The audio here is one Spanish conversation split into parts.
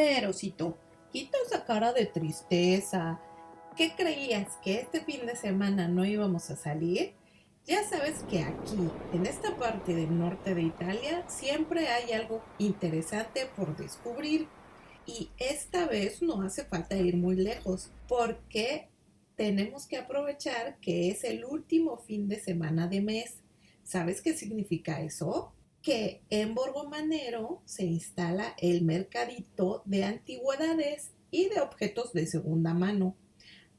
ver, osito, quita esa cara de tristeza. ¿Qué creías? ¿Que este fin de semana no íbamos a salir? Ya sabes que aquí, en esta parte del norte de Italia, siempre hay algo interesante por descubrir. Y esta vez no hace falta ir muy lejos, porque tenemos que aprovechar que es el último fin de semana de mes. ¿Sabes qué significa eso? Que en Borgomanero se instala el mercadito de antigüedades y de objetos de segunda mano.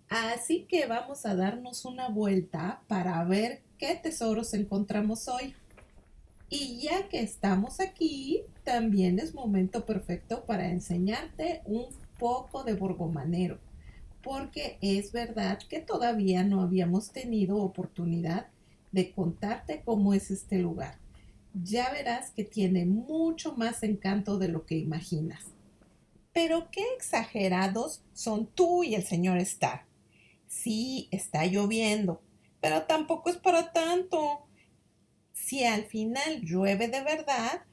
Así que vamos a darnos una vuelta para ver qué tesoros encontramos hoy. Y ya que estamos aquí, también es momento perfecto para enseñarte un poco de Borgomanero, porque es verdad que todavía no habíamos tenido oportunidad de contarte cómo es este lugar. Ya verás que tiene mucho más encanto de lo que imaginas. Pero qué exagerados son tú y el señor Star. Sí, está lloviendo, pero tampoco es para tanto. Si al final llueve de verdad,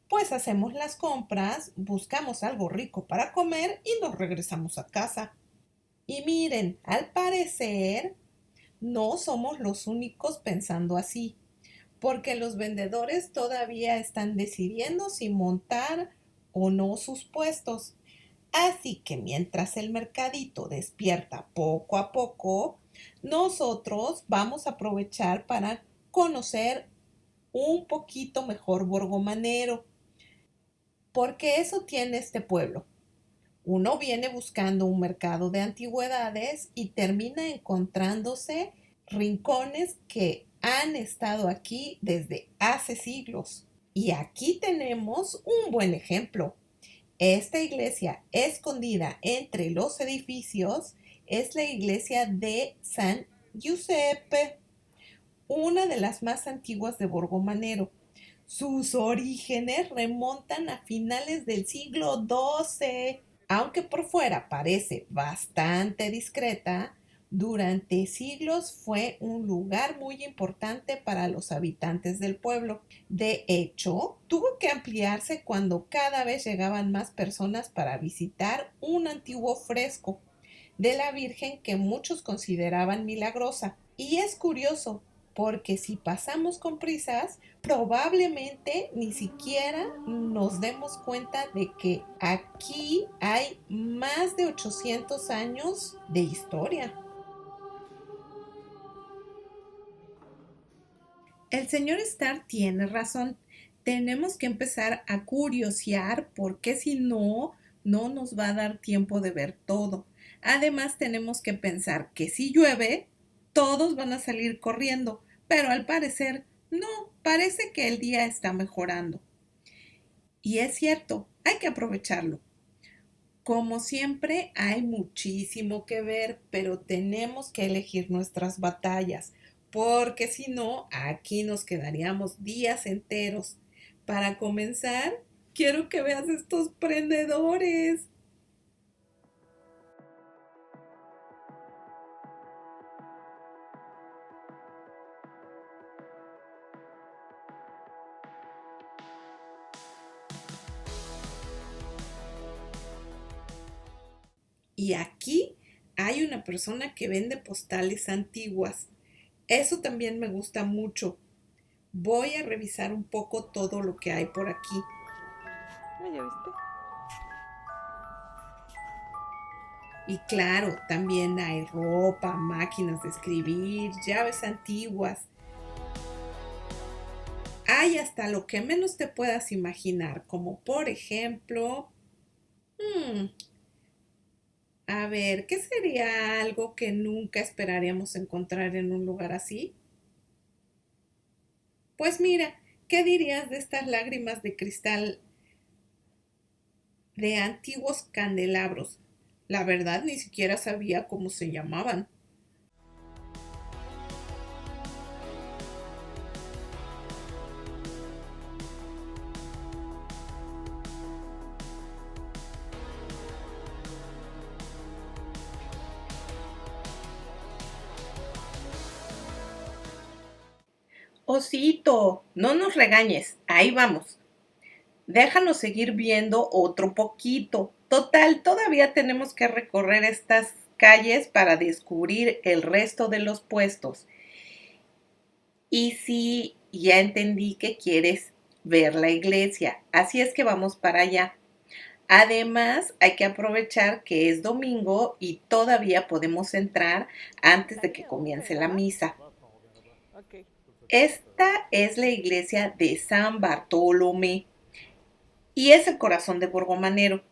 pues hacemos las compras, buscamos algo rico para comer y nos regresamos a casa. Y miren, al parecer no somos los únicos pensando así, porque los vendedores todavía están decidiendo si montar o no sus puestos. Así que mientras el mercadito despierta poco a poco, nosotros vamos a aprovechar para conocer un poquito mejor Borgomanero, porque eso tiene este pueblo. Uno viene buscando un mercado de antigüedades y termina encontrándose rincones que han estado aquí desde hace siglos. Y aquí tenemos un buen ejemplo. Esta iglesia escondida entre los edificios es la iglesia de San Giuseppe, una de las más antiguas de Borgomanero. Sus orígenes remontan a finales del siglo XII. Aunque por fuera parece bastante discreta, durante siglos fue un lugar muy importante para los habitantes del pueblo. De hecho, tuvo que ampliarse cuando cada vez llegaban más personas para visitar un antiguo fresco de la Virgen que muchos consideraban milagrosa. Y es curioso, porque si pasamos con prisas, probablemente ni siquiera nos demos cuenta de que aquí hay más de 800 años de historia. El señor Starr tiene razón. Tenemos que empezar a curiosear porque si no, no nos va a dar tiempo de ver todo. Además, tenemos que pensar que si llueve, todos van a salir corriendo, pero al parecer no, parece que el día está mejorando. Y es cierto, hay que aprovecharlo. Como siempre, hay muchísimo que ver, pero tenemos que elegir nuestras batallas, porque si no, aquí nos quedaríamos días enteros. Para comenzar, quiero que veas estos prendedores. Y aquí hay una persona que vende postales antiguas. Eso también me gusta mucho. Voy a revisar un poco todo lo que hay por aquí. ¿Ya viste? Y claro, también hay ropa, máquinas de escribir, llaves antiguas. Hay hasta lo que menos te puedas imaginar, como por ejemplo, hmm, a ver, ¿qué sería algo que nunca esperaríamos encontrar en un lugar así? Pues mira, ¿qué dirías de estas lágrimas de cristal de antiguos candelabros? La verdad ni siquiera sabía cómo se llamaban. Osito, no nos regañes, ahí vamos. Déjanos seguir viendo otro poquito. Total, todavía tenemos que recorrer estas calles para descubrir el resto de los puestos. Y sí, ya entendí que quieres ver la iglesia, así es que vamos para allá. Además, hay que aprovechar que es domingo y todavía podemos entrar antes de que comience la misa. Ok. Esta es la iglesia de San Bartolomé y es el corazón de Borgomanero.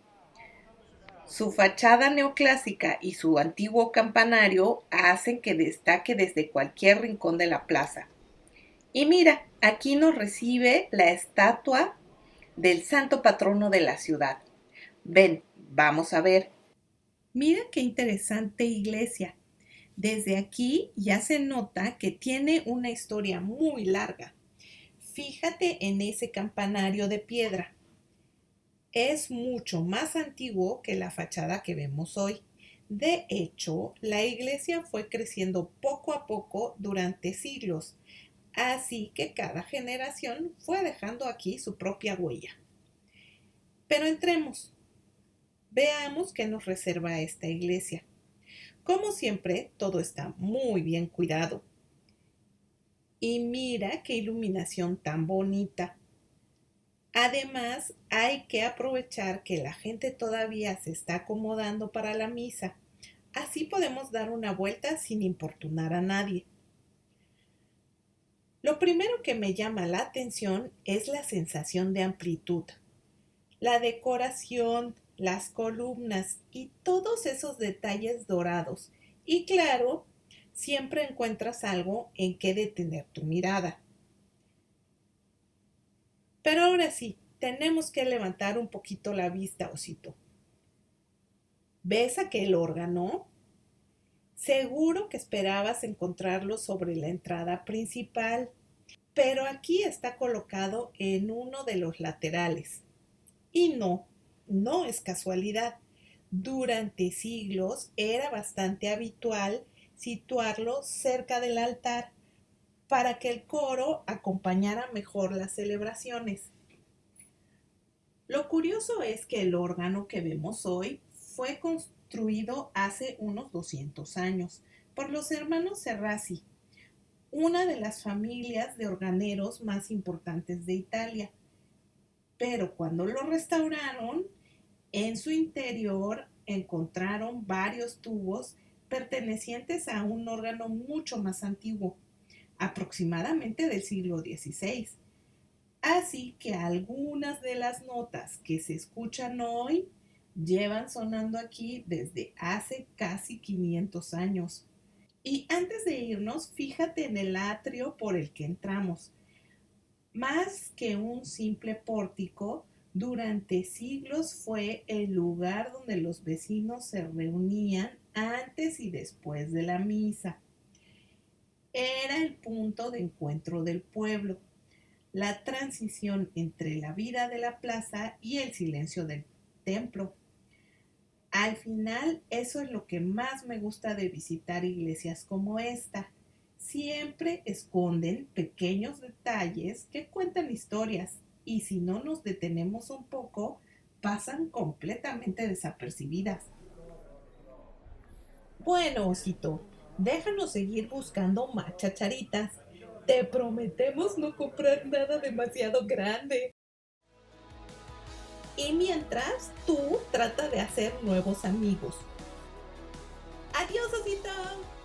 Su fachada neoclásica y su antiguo campanario hacen que destaque desde cualquier rincón de la plaza. Y mira, aquí nos recibe la estatua del santo patrono de la ciudad. Ven, vamos a ver. Mira qué interesante iglesia. Desde aquí ya se nota que tiene una historia muy larga. Fíjate en ese campanario de piedra. Es mucho más antiguo que la fachada que vemos hoy. De hecho, la iglesia fue creciendo poco a poco durante siglos, así que cada generación fue dejando aquí su propia huella. Pero entremos, veamos qué nos reserva esta iglesia. Como siempre, todo está muy bien cuidado. Y mira qué iluminación tan bonita. Además, hay que aprovechar que la gente todavía se está acomodando para la misa. Así podemos dar una vuelta sin importunar a nadie. Lo primero que me llama la atención es la sensación de amplitud. La decoración, las columnas y todos esos detalles dorados. Y claro, siempre encuentras algo en que detener tu mirada. Pero ahora sí, tenemos que levantar un poquito la vista, Osito. ¿Ves aquel órgano? Seguro que esperabas encontrarlo sobre la entrada principal, pero aquí está colocado en uno de los laterales. Y no, no es casualidad. Durante siglos era bastante habitual situarlo cerca del altar para que el coro acompañara mejor las celebraciones. Lo curioso es que el órgano que vemos hoy fue construido hace unos 200 años por los hermanos Serrasi, una de las familias de organeros más importantes de Italia. Pero cuando lo restauraron, en su interior encontraron varios tubos pertenecientes a un órgano mucho más antiguo, aproximadamente del siglo XVI. Así que algunas de las notas que se escuchan hoy llevan sonando aquí desde hace casi 500 años. Y antes de irnos, fíjate en el atrio por el que entramos. Más que un simple pórtico, durante siglos fue el lugar donde los vecinos se reunían antes y después de la misa. Era el punto de encuentro del pueblo, la transición entre la vida de la plaza y el silencio del templo. Al final, eso es lo que más me gusta de visitar iglesias como esta. Siempre esconden pequeños detalles que cuentan historias y si no nos detenemos un poco, pasan completamente desapercibidas. Bueno, Osito, déjanos seguir buscando más chacharitas. Te prometemos no comprar nada demasiado grande. Y mientras, tú trata de hacer nuevos amigos. Adiós, Osito.